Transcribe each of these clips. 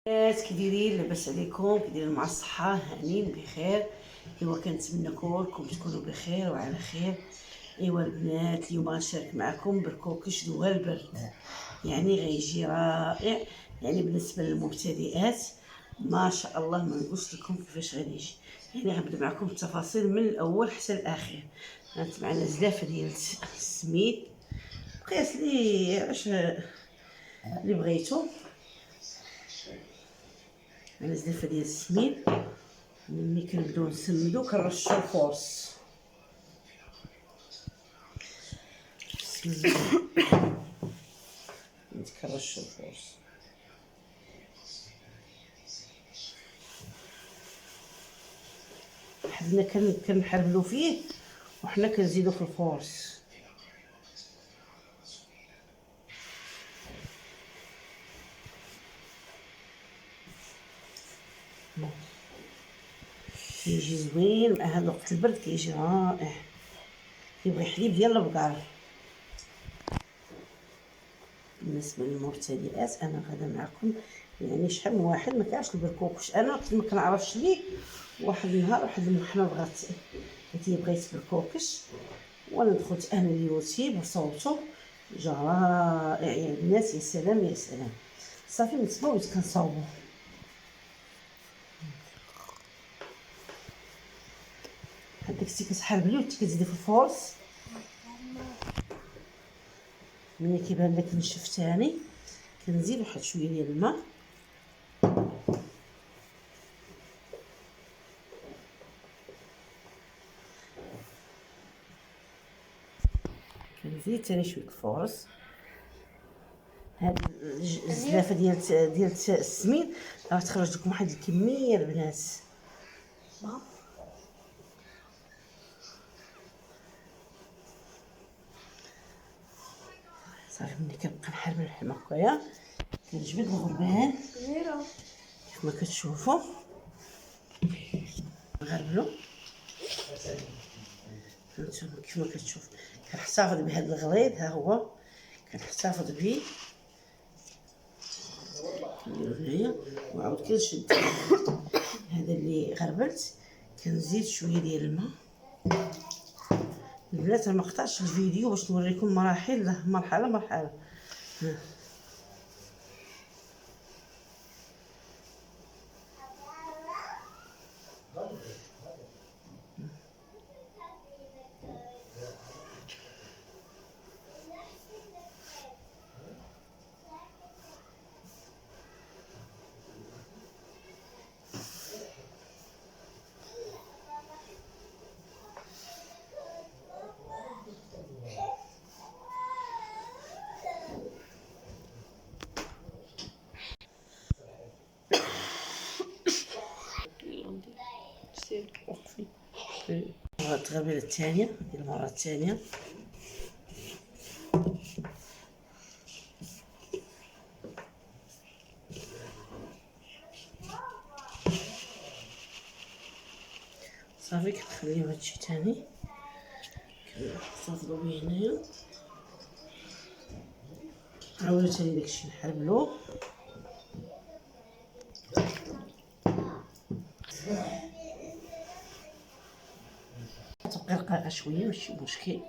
الناس كي دايرين؟ لاباس عليكم؟ كي دايرين مع الصحه؟ هانيين بخير. ايوا كنتمنى كلكم تكونوا بخير وعلى خير. ايوا البنات، اليوم غنشارك معكم بركوكش دوال البرد، يعني غيجي رائع. يعني بالنسبه للمبتدئات ما شاء الله ما نقولش لكم كيفاش غادي يجي. يعني غنبدا معكم التفاصيل من الاول حتى الاخير. هانت معنا زلافه ديال السميد، قياس لي علاش اللي بغيتو. على زلافه ديال السميد، ملي كنبداو نسمدو كنرشو الفورس. كنرشو الفورس، حنا كنحربلو فيه وحنا كنزيدو في الفورس. كيجي زوين مع هاد وقت البرد، كيجي رائع. كيبغي حليب ديال البقر. بالنسبه للمبتدئات انا غادا معكم، يعني شحال من واحد ما كيعرفش البركوكش. انا كنت ما كنعرفش ليه. واحد النهار واحد المحنه بغات قالت لي بغيت بركوكش، وانا دخلت انا اليوتيوب وصوتو جا رائع يا الناس. يا سلام يا سلام. صافي من تما وليت كنصاوبو. هاد داكشي كتحربليه وكتزيدي في الفورس. ملي كيبان لك نشف ثاني كنزيد واحد شويه ديال الماء. كنزيد ثاني شويه الفورس. هاد الزلافه ديال السميد راه تخرج لكم واحد الكميه البنات. صافي ملي كنبقى نحرب الحمى هكايا كنجبد الغربان كيف ما كتشوفوا. نغربلو هانتوما كيف ما كتشوف. كنحتفظ بهذا الغليظ، ها هو كنحتفظ به. نديرو هنايا وعاود كنشد هذا اللي غربلت. كنزيد شويه ديال الماء. البنات انا ما قطعتش الفيديو باش نوريكم مراحل، مرحله مرحله. وقفي التغربيله الثانيه ديال المره الثانيه. صافي كنخليو هادشي تاني كنحتفظو به هنايا. عاودو تاني داكشي نحربلو. تبقى رقيقه شويه ماشي مشكل.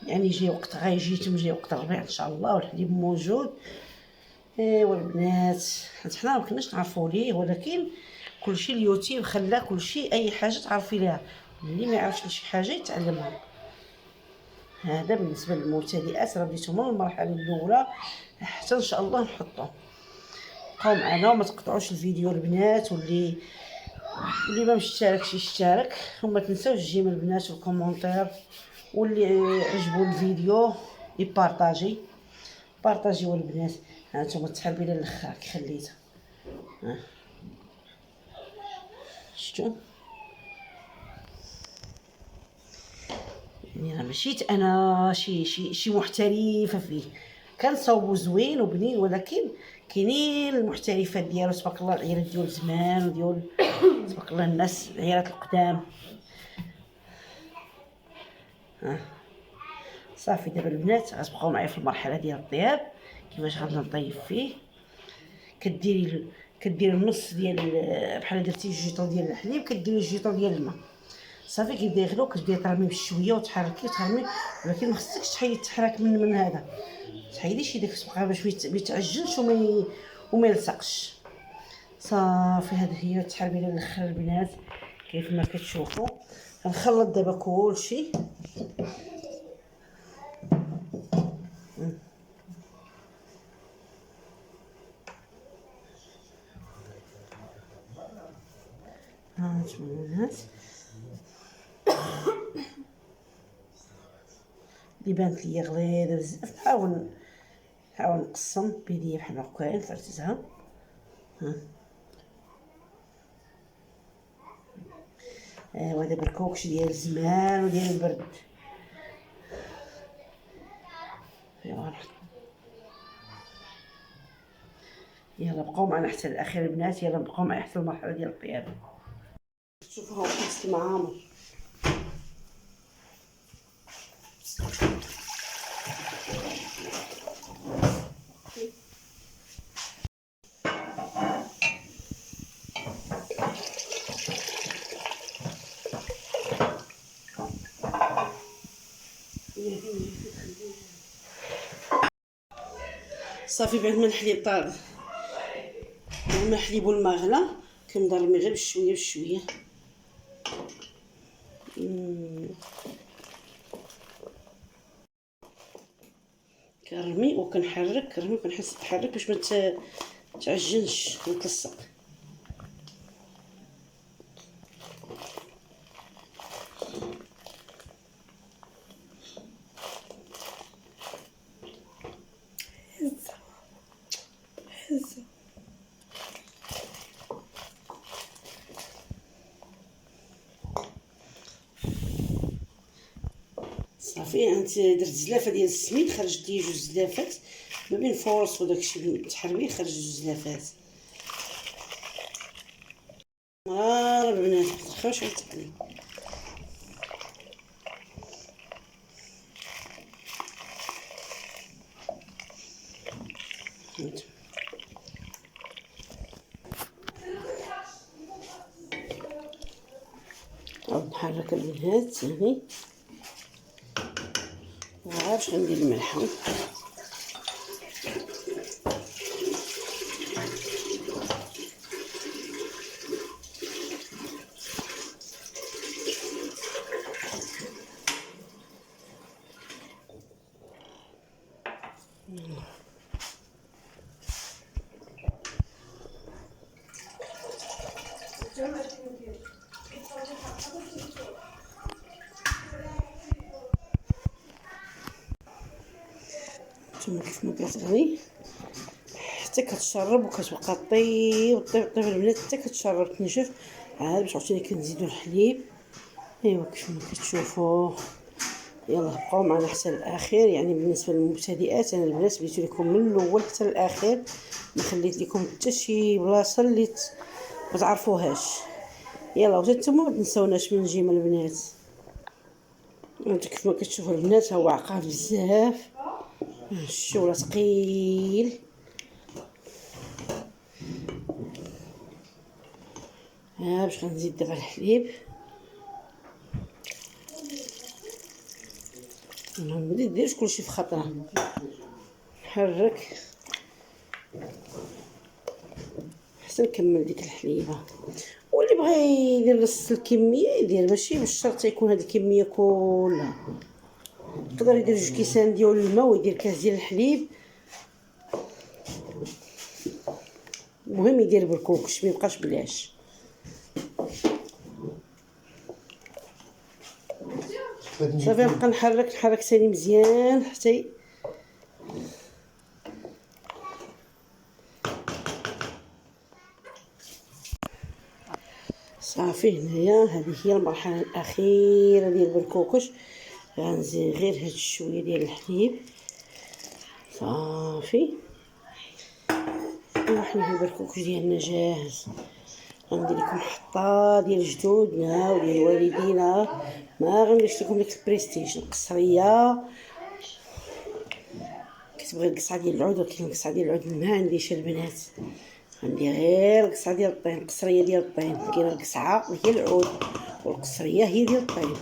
يعني يجي وقت غيجي جاي وقت الربيع ان شاء الله والحليب موجود. ايوا البنات حنا ما كناش نعرفوا ليه، ولكن كلشي اليوتيوب خلى كلشي اي حاجه تعرفي ليها. اللي ما يعرفش شي حاجه يتعلمها. هذا بالنسبه للمبتدئات، راه بديتو من المرحله الاولى حتى ان شاء الله نحطو. بقاو معنا وما تقطعوش الفيديو البنات. واللي ما مشتركش يشترك، وما تنساوش تجيم البنات في الكومونتير. واللي عجبو الفيديو يبارطاجي. بارطاجيو البنات. هانتوما تحربي للاخر كي خليتها. شفتوا؟ يعني راه ماشي انا شي محترفه فيه. كنصاوبو زوين وبنين، ولكن كاينين المحترفات ديالو تبارك الله. العيالات ديال زمان وديال تبارك الله الناس العيالات القدام. صافي دابا البنات غتبقاو معايا في المرحله ديال الطياب كيفاش غنطيب فيه. كديري النص ديال بحال درتي جيطون ديال الحليب، كديري جيطون ديال الماء، صافي كيبدا يغلو، كتبداي ترمي بشويه وتحركي وترمي، ولكن ما خصكش تحيد التحراك من هذا، تحيدي شي داك السبقه باش ما يتعجنش وما يلصقش. صافي هذه هي التحربيله الاخر البنات كيف ما كتشوفوا. غنخلط دابا كلشي. ها نتمنى الناس اللي بانت ليا غليظه بزاف، نحاول نقسم بيديا بحال هكا فرتتها. ها ايوا دابا الكوكش ديال الزمان وديال البرد. ايوا يلا بقاو معنا حتى الاخير البنات، يلا بقاو معايا حتى المرحله ديال الطياب. شوفوا ها كيس المعامر، صافي بعد ما الحليب طاب، لما الحليب والماء غلا كنبدا نرمي غير بشويه بشويه. كنرمي وكنحرك، كنرمي وكنحس نحرك باش ما تعجنش وتلصق. صافي انت درت زلافه ديال السميد، خرجت لي جوج زلافات ما بين الفورص وداكشي التحربيه، خرج جوج زلافات مرار البنات متخاوش على التقليد. نحرك البنات ثاني وعارف غندير الملحه. نتوما كيف ما كتغلي حتى كتشرب وكتبقى طيب البنات حتى كتشرب تنشف، عاد باش عاوتاني كنزيدو الحليب. ايوا كيف ما كتشوفوا يلا بقاو معنا حتى الاخير. يعني بالنسبه للمبتدئات انا البنات بديت لكم من الاول حتى الاخير، ما خليت لكم حتى شي بلاصه اللي ما تعرفوهاش. يلا وانتم ما تنساوناش من الجيم البنات. انت كيف ما كتشوفوا البنات هو عقاف بزاف، الشوله ثقيل. ها باش غنزيد دابا الحليب، ما نديرش كلشي في خطره، نحرك حتى نكمل ديك الحليبه. واللي بغى يدير نص الكميه يدير، ماشي بالشرط يكون هاد الكميه كلها. يقدر يدير جوج كيسان ديال الماء ويدير كاس ديال الحليب، المهم يدير بالكوكش ما يبقاش بلاش. صافي نبقى نحرك ثاني مزيان حتى صافي. هنايا هذه هي المرحله الاخيره ديال بالكوكش، غنزيد غير هاد شويه ديال الحليب صافي. وحنا البركوكش ديالنا جاهز. غندير لكم حطه ديال جدودنا وديال والدينا، ما غنديرش لكم ديك البريستيج القصريه كتبغي القصعه ديال العود، ولكن القصعه ديال العود ما عنديش البنات، عندي غير القصعه ديال الطين، القصريه ديال الطين. كاينه القصعه هي العود والقصريه هي ديال الطين.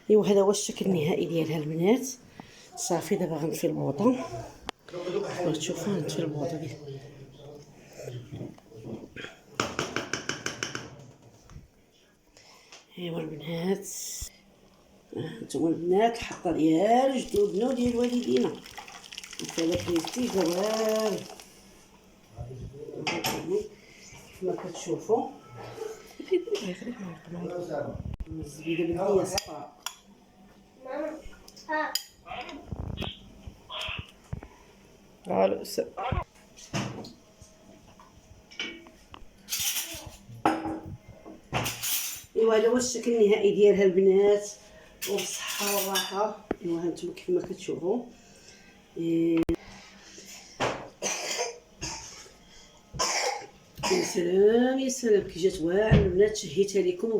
ايوا هذا هو الشكل النهائي ديالها البنات. صافي دابا غنطفي البوطه، تشوفوا غنطفي البوطه ديال ايوا البنات. هانتوما البنات الحطه ديال جدودنا وديال والدينا، مثلا كريستي زوال كما كتشوفوا. الزبيده بلديه صفراء. ايوا هذا هو الشكل النهائي ديالها البنات، وبالصحه والراحه. ايوا هانتوما كيف ما كتشوفوا. يا سلام يا سلام كي جات واعره البنات، شهيتها لكم.